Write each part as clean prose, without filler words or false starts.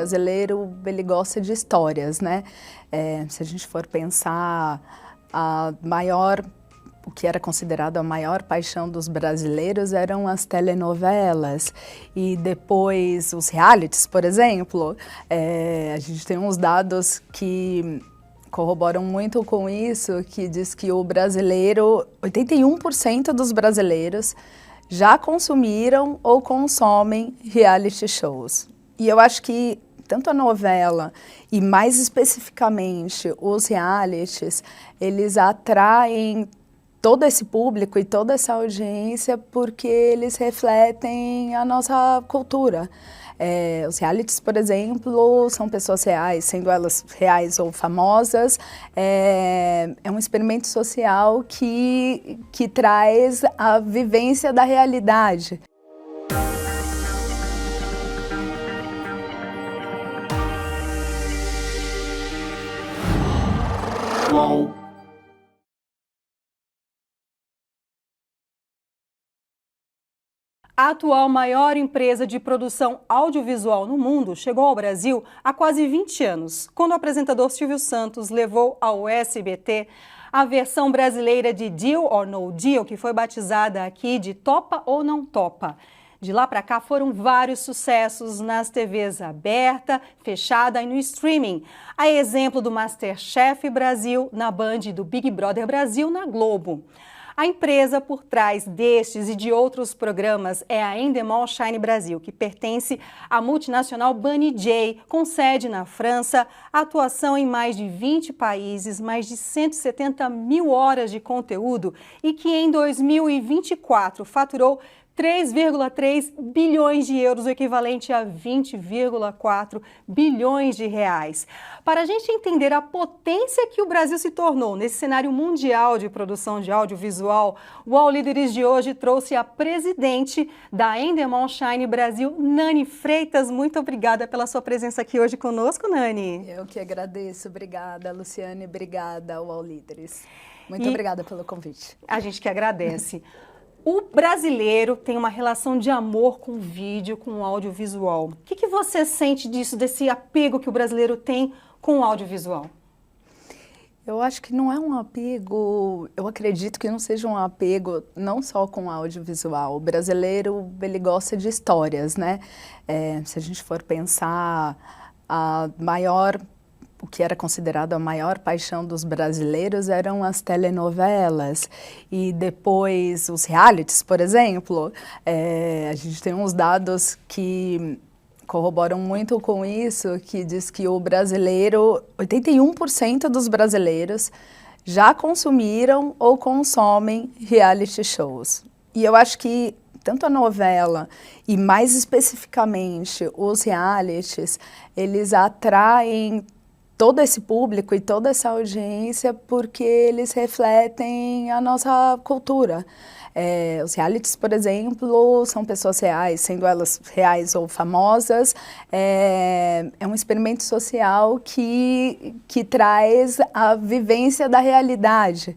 brasileiro, ele gosta de histórias, né? Se a gente for pensar, o que era considerado a maior paixão dos brasileiros eram as telenovelas e depois os realities, por exemplo. A gente tem uns dados que corroboram muito com isso, que diz que o brasileiro, 81% dos brasileiros já consumiram ou consomem reality shows. E eu acho que tanto a novela e mais especificamente os realities, eles atraem todo esse público e toda essa audiência porque eles refletem a nossa cultura. Os realities, por exemplo, são pessoas reais, sendo elas reais ou famosas. É um experimento social que traz a vivência da realidade. A atual maior empresa de produção audiovisual no mundo chegou ao Brasil há quase 20 anos, quando o apresentador Silvio Santos levou ao SBT a versão brasileira de Deal or No Deal, que foi batizada aqui de Topa ou Não Topa. De lá para cá foram vários sucessos nas TVs aberta, fechada e no streaming. A exemplo do MasterChef Brasil na Band e do Big Brother Brasil na Globo. A empresa por trás destes e de outros programas é a Endemol Shine Brasil, que pertence à multinacional Banijay, com sede na França, atuação em mais de 20 países, mais de 170 mil horas de conteúdo e que em 2024 faturou 3,3 bilhões de euros, o equivalente a 20,4 bilhões de reais. Para a gente entender a potência que o Brasil se tornou nesse cenário mundial de produção de audiovisual, o All Líderes de hoje trouxe a presidente da Endemol Shine Brasil, Nani Freitas. Muito obrigada pela sua presença aqui hoje conosco, Nani. Eu que agradeço. Obrigada, Luciane. Obrigada ao All Líderes. Muito obrigada pelo convite. A gente que agradece. O brasileiro tem uma relação de amor com o vídeo, com o audiovisual. O que você sente disso, desse apego que o brasileiro tem com o audiovisual? Eu acho que não é um apego, eu acredito que não seja um apego não só com o audiovisual. O brasileiro, ele gosta de histórias, né? Se a gente for pensar, o que era considerado a maior paixão dos brasileiros eram as telenovelas e depois os realities, por exemplo. A gente tem uns dados que corroboram muito com isso, que diz que o brasileiro, 81% dos brasileiros já consumiram ou consomem reality shows. E eu acho que tanto a novela e mais especificamente os realities, eles atraem todo esse público e toda essa audiência porque eles refletem a nossa cultura. Os realities, por exemplo, são pessoas reais, sendo elas reais ou famosas. É um experimento social que traz a vivência da realidade.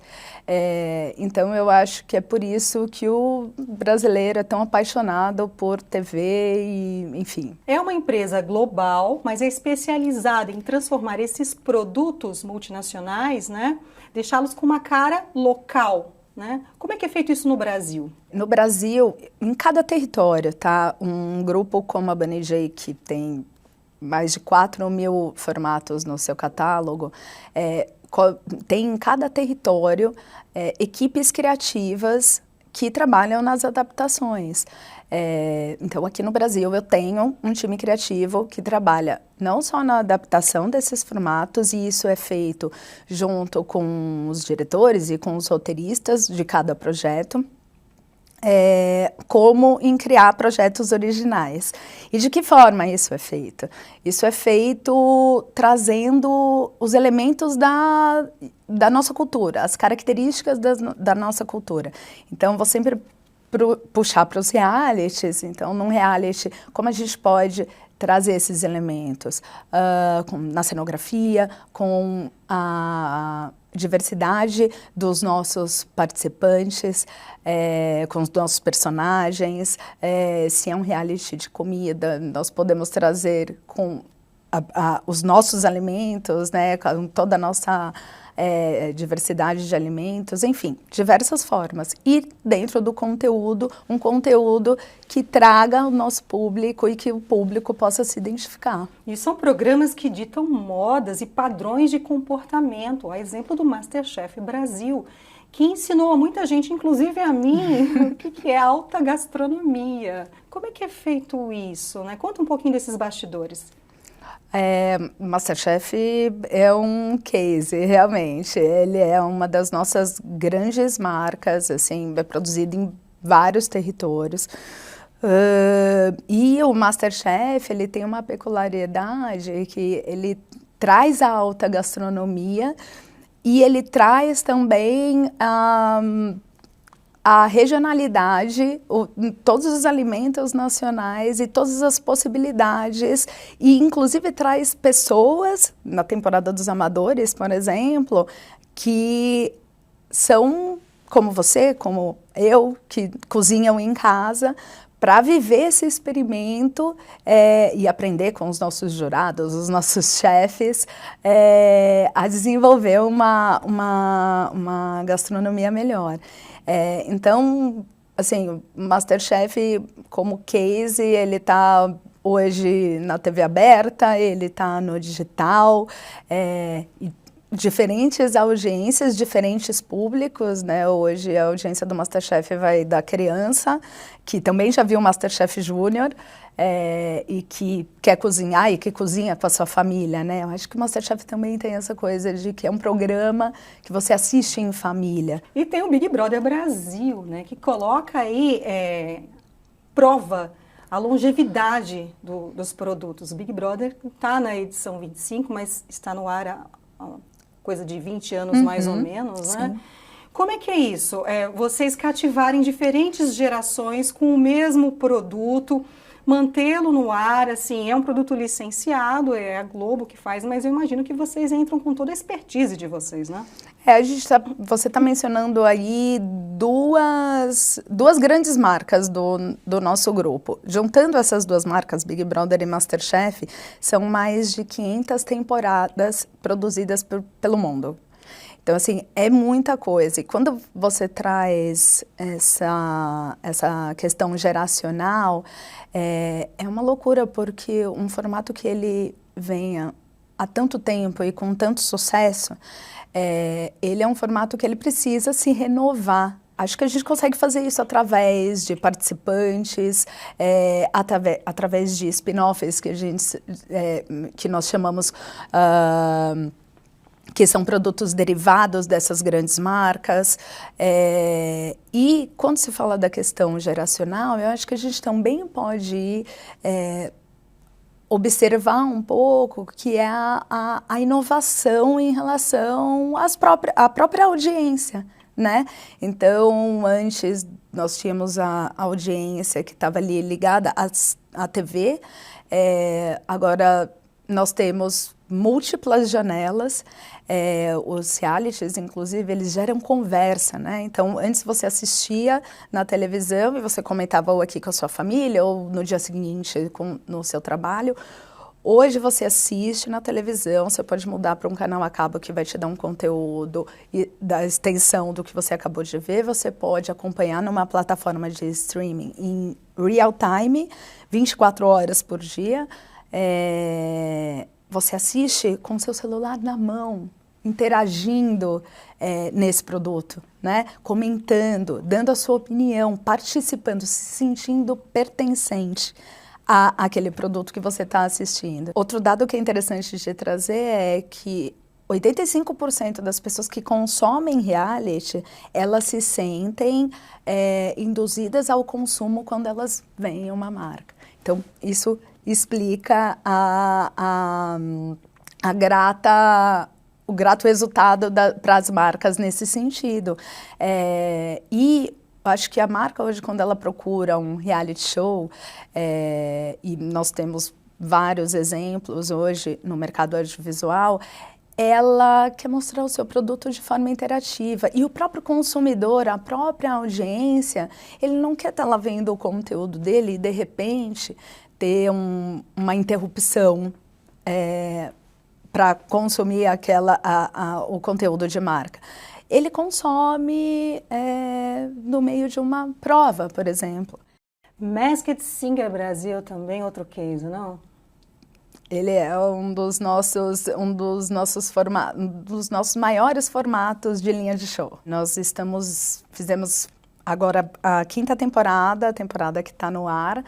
Então, eu acho que é por isso que o brasileiro é tão apaixonado por TV e, enfim. É uma empresa global, mas é especializada em transformar esses produtos multinacionais, né, deixá-los com uma cara local, né? Como é que é feito isso no Brasil? No Brasil, em cada território, tá? Um grupo como a Banijay, que tem mais de 4 mil formatos no seu catálogo, tem em cada território equipes criativas que trabalham nas adaptações. Então, aqui no Brasil, eu tenho um time criativo que trabalha não só na adaptação desses formatos, e isso é feito junto com os diretores e com os roteiristas de cada projeto, como em criar projetos originais. E de que forma isso é feito? Isso é feito trazendo os elementos da nossa cultura, as características da nossa cultura. Então, vou sempre puxar para os realities. Então, num reality, como a gente pode trazer esses elementos na cenografia, com a diversidade dos nossos participantes, com os nossos personagens. Se é um reality de comida, nós podemos trazer com os nossos alimentos, né, com toda a nossa diversidade de alimentos, enfim, diversas formas. E dentro do conteúdo, um conteúdo que traga o nosso público e que o público possa se identificar. E são programas que ditam modas e padrões de comportamento, a exemplo do MasterChef Brasil, que ensinou a muita gente, inclusive a mim, o que é alta gastronomia. Como é que é feito isso, né? Conta um pouquinho desses bastidores. MasterChef é um case, realmente. Ele é uma das nossas grandes marcas, assim, é produzido em vários territórios. E o MasterChef, ele tem uma peculiaridade que ele traz a alta gastronomia e ele traz também a regionalidade, todos os alimentos nacionais e todas as possibilidades, e inclusive traz pessoas, na temporada dos amadores, por exemplo, que são como você, como eu, que cozinham em casa, para viver esse experimento e aprender com os nossos jurados, os nossos chefes, a desenvolver uma gastronomia melhor. Então, assim, o MasterChef como case, ele está hoje na TV aberta, ele está no digital, e diferentes audiências, diferentes públicos, né? Hoje a audiência do MasterChef vai da criança, que também já viu o MasterChef Júnior, e que quer cozinhar e que cozinha com a sua família, né? Eu acho que o MasterChef também tem essa coisa de que é um programa que você assiste em família. E tem o Big Brother Brasil, né? Que coloca aí, prova a longevidade dos produtos. O Big Brother está na edição 25, mas está no ar há coisa de 20 anos mais ou menos, né? Como é que é isso? Vocês cativarem diferentes gerações com o mesmo produto, mantê-lo no ar, assim, é um produto licenciado, é a Globo que faz, mas eu imagino que vocês entram com toda a expertise de vocês, né? Você está mencionando aí duas grandes marcas do nosso grupo. Juntando essas duas marcas, Big Brother e MasterChef, são mais de 500 temporadas produzidas pelo mundo. Então, assim, é muita coisa. E quando você traz essa questão geracional, é uma loucura, porque um formato que ele venha há tanto tempo e com tanto sucesso, ele é um formato que ele precisa se renovar. Acho que a gente consegue fazer isso através de participantes, através de spin-offs que nós chamamos... que são produtos derivados dessas grandes marcas. E quando se fala da questão geracional, eu acho que a gente também pode observar um pouco que é a inovação em relação à própria audiência, né? Então, antes nós tínhamos a audiência que estava ali ligada à TV, agora nós temos múltiplas janelas, os realities, inclusive, eles geram conversa, né? Então, antes você assistia na televisão e você comentava ou aqui com a sua família ou no dia seguinte no seu trabalho. Hoje você assiste na televisão, você pode mudar para um canal a cabo que vai te dar um conteúdo da extensão do que você acabou de ver. Você pode acompanhar numa plataforma de streaming em real time, 24 horas por dia. Você assiste com o seu celular na mão, interagindo nesse produto, né? Comentando, dando a sua opinião, participando, se sentindo pertencente àquele produto que você está assistindo. Outro dado que é interessante de trazer é que 85% das pessoas que consomem reality, elas se sentem induzidas ao consumo quando elas veem uma marca. Então, isso explica o grato resultado para as marcas nesse sentido. E acho que a marca hoje, quando ela procura um reality show, e nós temos vários exemplos hoje no mercado audiovisual, ela quer mostrar o seu produto de forma interativa. E o próprio consumidor, a própria audiência, ele não quer estar lá vendo o conteúdo dele e, de repente, ter uma interrupção, para consumir o conteúdo de marca. Ele consome no meio de uma prova, por exemplo. Masked Singer Brasil também outro case, não? Ele é um dos nossos maiores formatos de linha de show. Nós fizemos agora a 5ª temporada, a temporada que está no ar.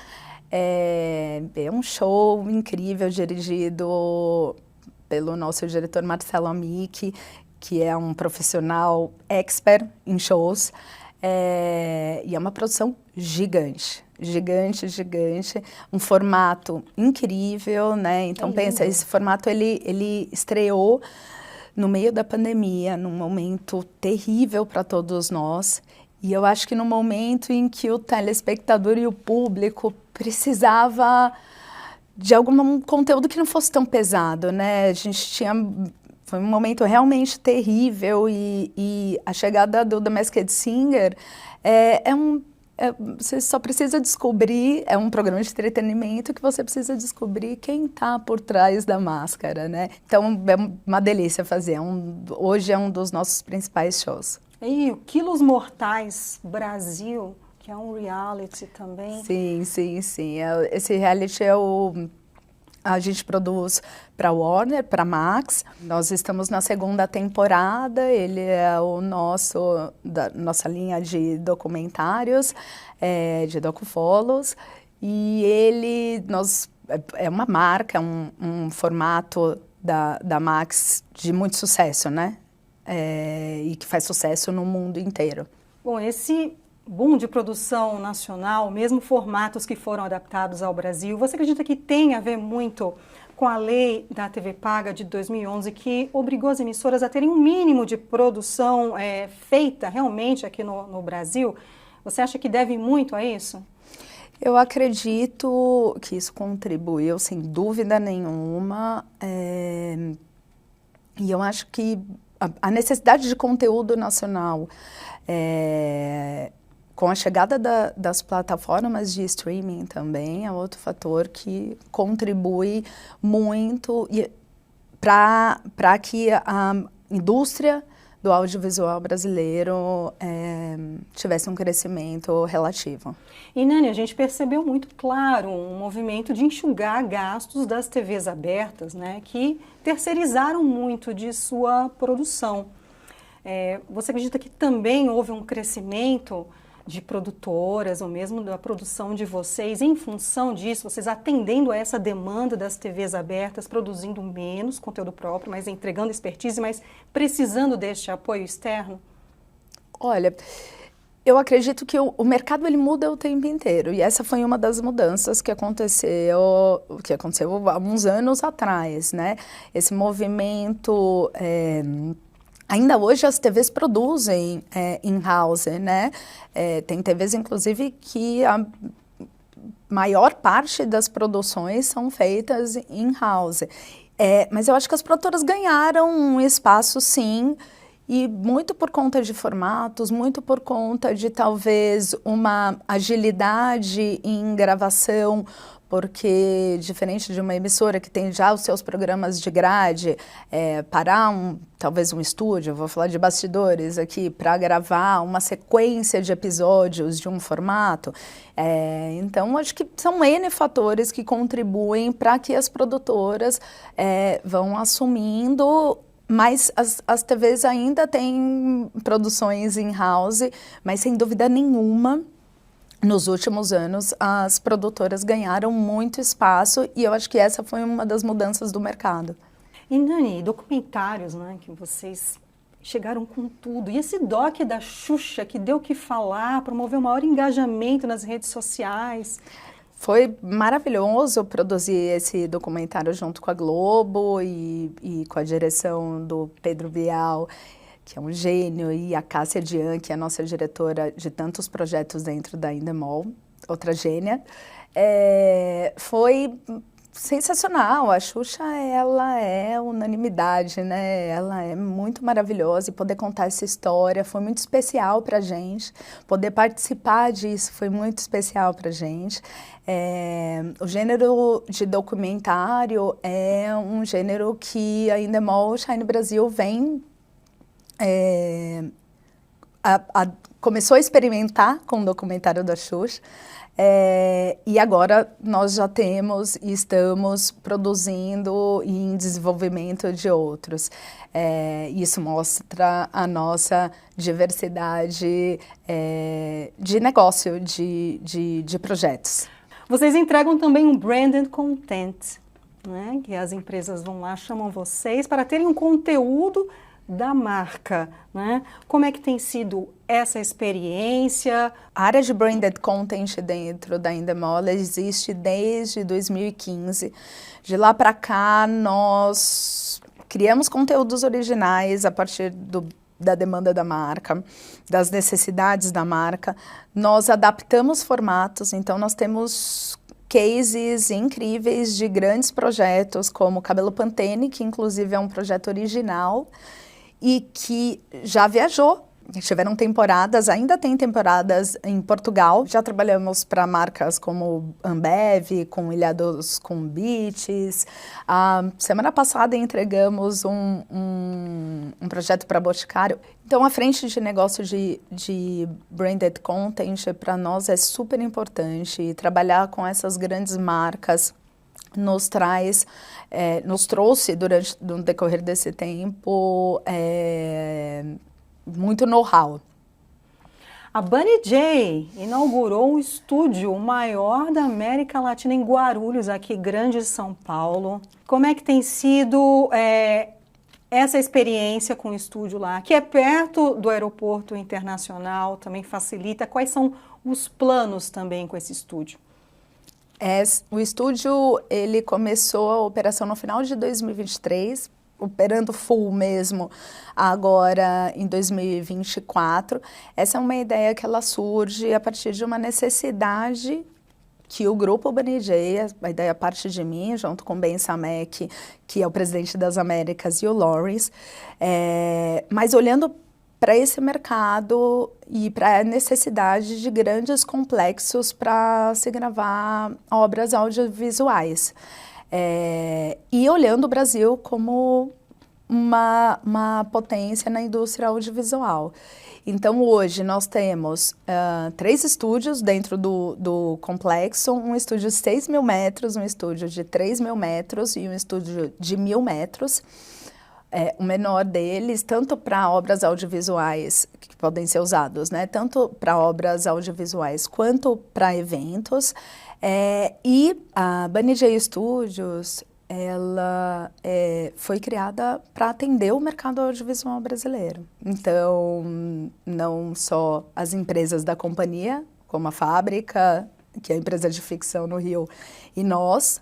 É um show incrível, dirigido pelo nosso diretor Marcelo Amici, que é um profissional expert em shows. E é uma produção gigante, um formato incrível, né? Então pensa, esse formato ele estreou no meio da pandemia, num momento terrível para todos nós. E eu acho que no momento em que o telespectador e o público precisava de algum conteúdo que não fosse tão pesado, né? Foi um momento realmente terrível e a chegada do The Masked Singer você só precisa descobrir, é um programa de entretenimento que você precisa descobrir quem está por trás da máscara, né? Então é uma delícia fazer, hoje é um dos nossos principais shows. E o Quilos Mortais Brasil, que é um reality também. Sim. Esse reality a gente produz para Warner, para Max. Nós estamos na 2ª temporada, ele é nossa linha de documentários, de docufolos. E é uma marca, um formato da Max de muito sucesso, né? E que faz sucesso no mundo inteiro. Bom, esse boom de produção nacional, mesmo formatos que foram adaptados ao Brasil, você acredita que tem a ver muito com a lei da TV Paga de 2011, que obrigou as emissoras a terem um mínimo de produção feita realmente aqui no Brasil? Você acha que deve muito a isso? Eu acredito que isso contribuiu, sem dúvida nenhuma, e eu acho que a necessidade de conteúdo nacional, com a chegada das plataformas de streaming também, é outro fator que contribui muito para que a indústria do audiovisual brasileiro tivesse um crescimento relativo. E, Nani, a gente percebeu muito claro um movimento de enxugar gastos das TVs abertas, né, que terceirizaram muito de sua produção. Você acredita que também houve um crescimento de produtoras, ou mesmo da produção de vocês, em função disso, vocês atendendo a essa demanda das TVs abertas, produzindo menos conteúdo próprio, mas entregando expertise, mas precisando deste apoio externo? Olha, eu acredito que o mercado ele muda o tempo inteiro, e essa foi uma das mudanças que aconteceu há uns anos atrás, né? Esse movimento... Ainda hoje as TVs produzem in-house, né? Tem TVs, inclusive, que a maior parte das produções são feitas in-house. Mas eu acho que as produtoras ganharam um espaço, sim, e muito por conta de formatos, muito por conta de talvez uma agilidade em gravação, porque diferente de uma emissora que tem já os seus programas de grade, parar talvez um estúdio, vou falar de bastidores aqui, para gravar uma sequência de episódios de um formato. Então, acho que são N fatores que contribuem para que as produtoras vão assumindo. Mas as TVs ainda têm produções in-house, mas sem dúvida nenhuma, nos últimos anos, as produtoras ganharam muito espaço e eu acho que essa foi uma das mudanças do mercado. E, Nani, documentários, né, que vocês chegaram com tudo. E esse doc da Xuxa, que deu o que falar, promoveu o maior engajamento nas redes sociais. Foi maravilhoso produzir esse documentário junto com a Globo e com a direção do Pedro Bial, que é um gênio, e a Cássia Dian, que é a nossa diretora de tantos projetos dentro da Endemol, outra gênia. Foi sensacional. A Xuxa, ela é unanimidade, né? Ela é muito maravilhosa e poder contar essa história foi muito especial pra gente. Poder participar disso foi muito especial pra gente. O gênero de documentário é um gênero que a Endemol Shine Brasil vem... começou a experimentar com o documentário da Xuxa. E agora nós já temos e estamos produzindo e em desenvolvimento de outros. Isso mostra a nossa diversidade de negócio, de projetos. Vocês entregam também um branded content, né? Que as empresas vão lá, chamam vocês para terem um conteúdo da marca, né? Como é que tem sido essa experiência? A área de branded content dentro da Endemol existe desde 2015. De lá para cá, nós criamos conteúdos originais a partir da demanda da marca, das necessidades da marca. Nós adaptamos formatos, então nós temos cases incríveis de grandes projetos, como o Cabelo Pantene, que inclusive é um projeto original, e que já viajou. Tiveram temporadas, ainda tem temporadas em Portugal. Já trabalhamos para marcas como Ambev, com Ilhados com Beaches. Semana passada entregamos um projeto para Boticário. Então, a frente de negócio de branded content para nós é super importante. Trabalhar com essas grandes marcas nos trouxe no decorrer desse tempo muito know-how. A Bunny J inaugurou um estúdio, o maior da América Latina, em Guarulhos, aqui grande São Paulo. Como é que tem sido essa experiência com o estúdio lá, que é perto do aeroporto internacional, também facilita? Quais são os planos também com esse estúdio? O estúdio, ele começou a operação no final de 2023, operando full mesmo agora em 2024. Essa é uma ideia que ela surge a partir de uma necessidade que o grupo Bunny J, a ideia parte de mim, junto com o Ben Samek, que é o presidente das Américas, e o Lawrence, mas olhando para esse mercado e para a necessidade de grandes complexos para se gravar obras audiovisuais. E olhando o Brasil como uma potência na indústria audiovisual. Então, hoje, nós temos 3 estúdios dentro do complexo, um estúdio de 6 mil metros, um estúdio de 3 mil metros e um estúdio de 1.000 metros. O menor deles, tanto para obras audiovisuais que podem ser usados, né? Tanto para obras audiovisuais quanto para eventos. E a Bunny J Studios, ela foi criada para atender o mercado audiovisual brasileiro. Então, não só as empresas da companhia, como a Fábrica, que é a empresa de ficção no Rio, e nós,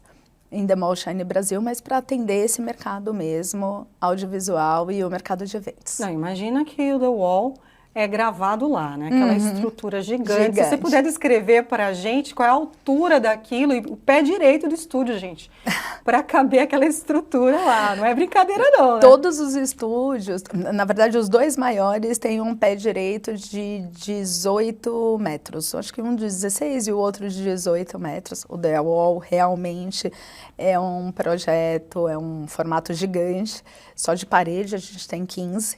Endemol Shine Brasil, mas para atender esse mercado mesmo, audiovisual e o mercado de eventos. Não, imagina que o The Wall é gravado lá, né? Aquela estrutura gigante. Se você puder descrever para a gente qual é a altura daquilo e o pé direito do estúdio, gente, para caber aquela estrutura lá. Não é brincadeira não, né? Todos os estúdios, na verdade os 2 maiores têm um pé direito de 18 metros. Acho que um de 16 e o outro de 18 metros. O The Wall realmente é um projeto, é um formato gigante. Só de parede a gente tem 15.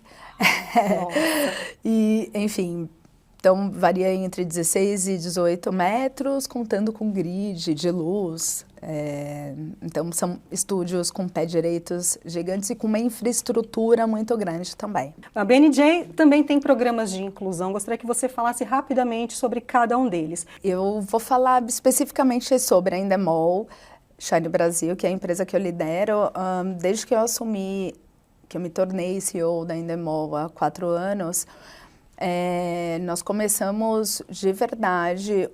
E, enfim, então varia entre 16 e 18 metros, contando com grid de luz. Então são estúdios com pé direitos gigantes e com uma infraestrutura muito grande também. A Bunny J também tem programas de inclusão. Gostaria que você falasse rapidamente sobre cada um deles. Eu vou falar especificamente sobre a Endemol Shine Brasil, que é a empresa que eu lidero. Desde que eu assumi, que eu me tornei CEO da Endemol há 4 anos, nós começamos de verdade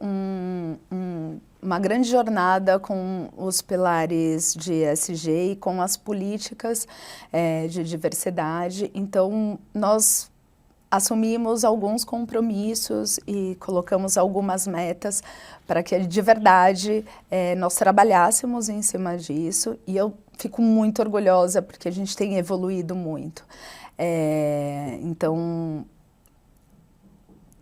uma grande jornada com os pilares de ESG e com as políticas de diversidade. Então, nós assumimos alguns compromissos e colocamos algumas metas para que de verdade nós trabalhássemos em cima disso, e eu fico muito orgulhosa porque a gente tem evoluído muito. Então,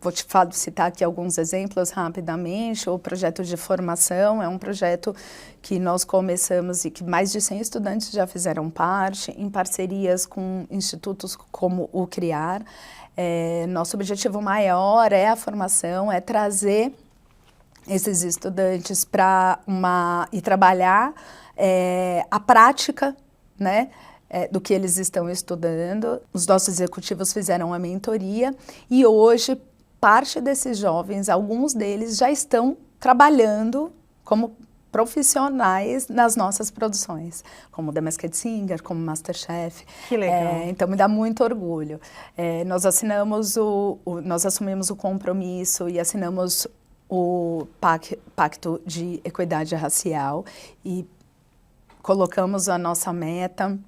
vou te citar aqui alguns exemplos rapidamente. O projeto de formação é um projeto que nós começamos e que mais de 100 estudantes já fizeram parte, em parcerias com institutos como o CRIAR. Nosso objetivo maior é a formação, é trazer esses estudantes e trabalhar a prática, né, do que eles estão estudando. Os nossos executivos fizeram a mentoria e hoje parte desses jovens, alguns deles já estão trabalhando como profissionais nas nossas produções, como The Masked Singer, como MasterChef. Que legal. Então me dá muito orgulho. Nós assumimos o compromisso e assinamos o Pacto de Equidade Racial e colocamos a nossa meta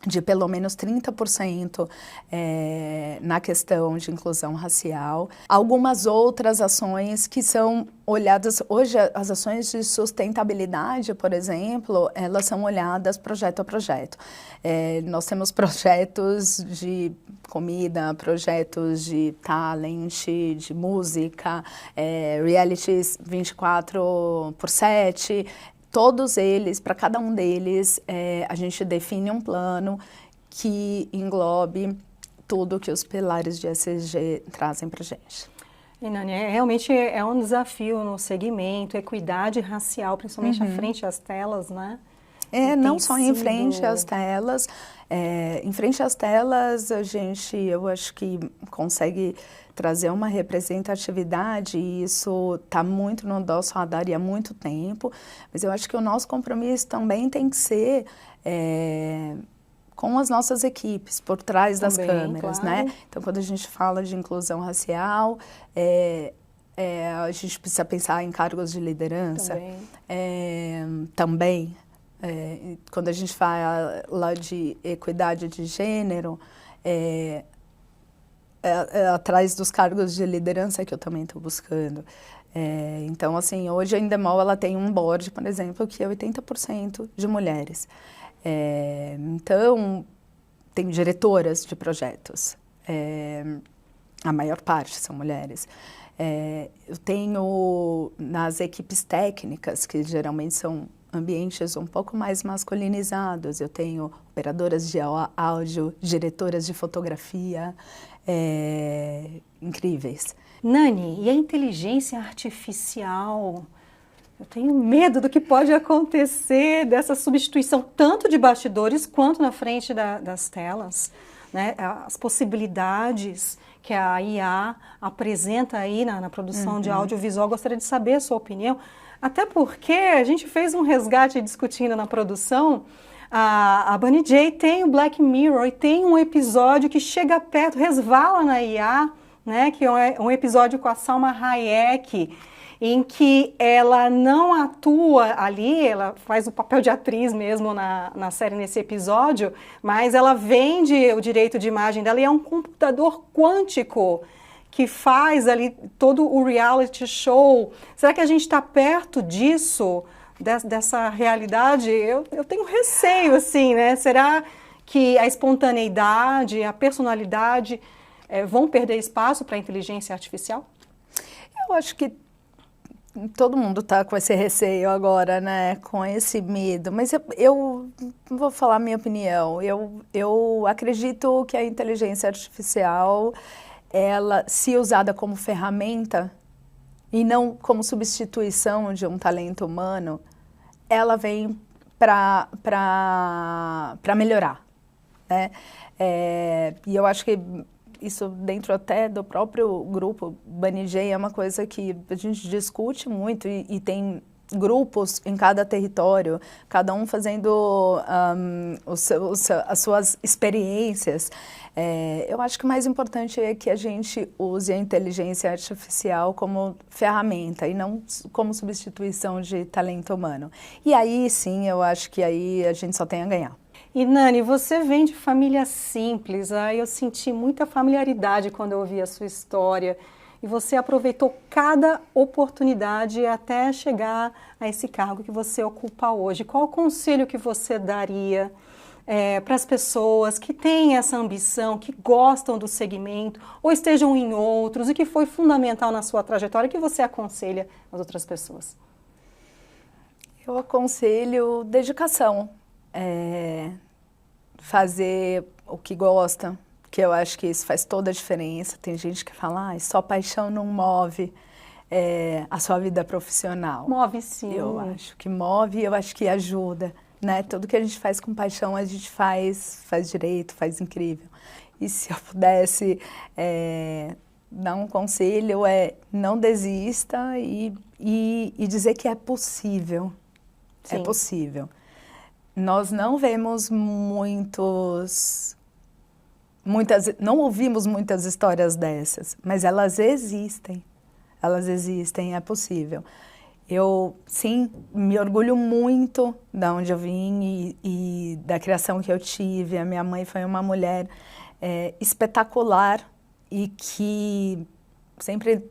de pelo menos 30% na questão de inclusão racial. Algumas outras ações que são olhadas, hoje as ações de sustentabilidade, por exemplo, elas são olhadas projeto a projeto. Nós temos projetos de comida, projetos de talent, de música, realities 24/7, todos eles, para cada um deles, a gente define um plano que englobe tudo que os pilares de ESG trazem para a gente. E, Nani, realmente é um desafio no segmento, equidade racial, principalmente à frente às telas, né? Não só em frente às telas. Em frente às telas, eu acho que consegue trazer uma representatividade, e isso está muito no nosso radar e há muito tempo, mas eu acho que o nosso compromisso também tem que ser com as nossas equipes, por trás das câmeras, claro, né? Então, quando a gente fala de inclusão racial, a gente precisa pensar em cargos de liderança. Também. Quando a gente fala de equidade de gênero, atrás dos cargos de liderança que eu também estou buscando. Então, assim, hoje a Endemol ela tem um board, por exemplo, que é 80% de mulheres. Então, tem diretoras de projetos. A maior parte são mulheres. Eu tenho nas equipes técnicas, que geralmente são ambientes um pouco mais masculinizados, eu tenho operadoras de áudio, diretoras de fotografia, incríveis. Nani, e a inteligência artificial? Eu tenho medo do que pode acontecer dessa substituição, tanto de bastidores quanto na frente das telas, né? As possibilidades que a IA apresenta aí na produção de audiovisual. Gostaria de saber a sua opinião, até porque a gente fez um resgate discutindo na produção. A Bunny J tem o Black Mirror e tem um episódio que chega perto, resvala na IA, né, que é um episódio com a Salma Hayek, em que ela não atua ali, ela faz o papel de atriz mesmo na série, nesse episódio, mas ela vende o direito de imagem dela e é um computador quântico que faz ali todo o reality show. Será que a gente está perto disso, dessa realidade? Eu tenho receio, assim, né? Será que a espontaneidade, a personalidade vão perder espaço para a inteligência artificial? Eu acho que todo mundo está com esse receio agora, né? Com esse medo. Mas eu vou falar minha opinião. Eu acredito que a inteligência artificial, ela, se usada como ferramenta e não como substituição de um talento humano, ela vem para melhorar, né? E eu acho que isso dentro até do próprio grupo Bunny J é uma coisa que a gente discute muito e tem grupos em cada território, cada um fazendo as suas experiências. Eu acho que o mais importante é que a gente use a inteligência artificial como ferramenta e não como substituição de talento humano. E aí sim, eu acho que aí a gente só tem a ganhar. E Nani, você vem de família simples, eu senti muita familiaridade quando eu ouvi a sua história. E você aproveitou cada oportunidade até chegar a esse cargo que você ocupa hoje. Qual o conselho que você daria para as pessoas que têm essa ambição, que gostam do segmento ou estejam em outros e que foi fundamental na sua trajetória, que você aconselha às outras pessoas? Eu aconselho dedicação, fazer o que gosta, que eu acho que isso faz toda a diferença. Tem gente que fala, só paixão não move a sua vida profissional. Move sim. Eu acho que move e eu acho que ajuda, né? Tudo que a gente faz com paixão, a gente faz direito, faz incrível. E se eu pudesse dar um conselho, não desista e dizer que é possível. Sim. É possível. Nós não vemos não ouvimos muitas histórias dessas, mas elas existem, é possível. Eu, sim, me orgulho muito de onde eu vim e da criação que eu tive. A minha mãe foi uma mulher espetacular e que sempre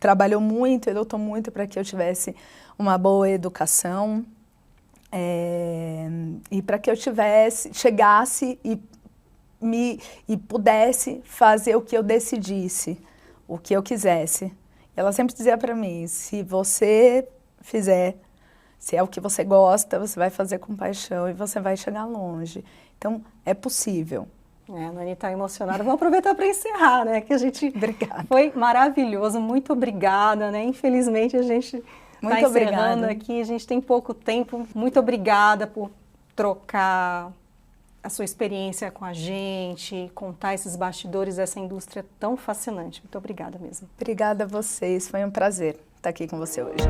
trabalhou muito e lutou muito para que eu tivesse uma boa educação e para que eu chegasse e pudesse fazer o que eu decidisse, o que eu quisesse. Ela sempre dizia para mim, se você fizer, se é o que você gosta, você vai fazer com paixão e você vai chegar longe. Então, é possível. A Nani está emocionada. Vou aproveitar para encerrar, né? Que a gente Obrigada. Foi maravilhoso, muito obrigada, né? Infelizmente a gente está encerrando aqui, a gente tem pouco tempo. Muito obrigada por trocar a sua experiência com a gente, contar esses bastidores dessa indústria tão fascinante. Muito obrigada mesmo. Obrigada a vocês, foi um prazer estar aqui com você hoje.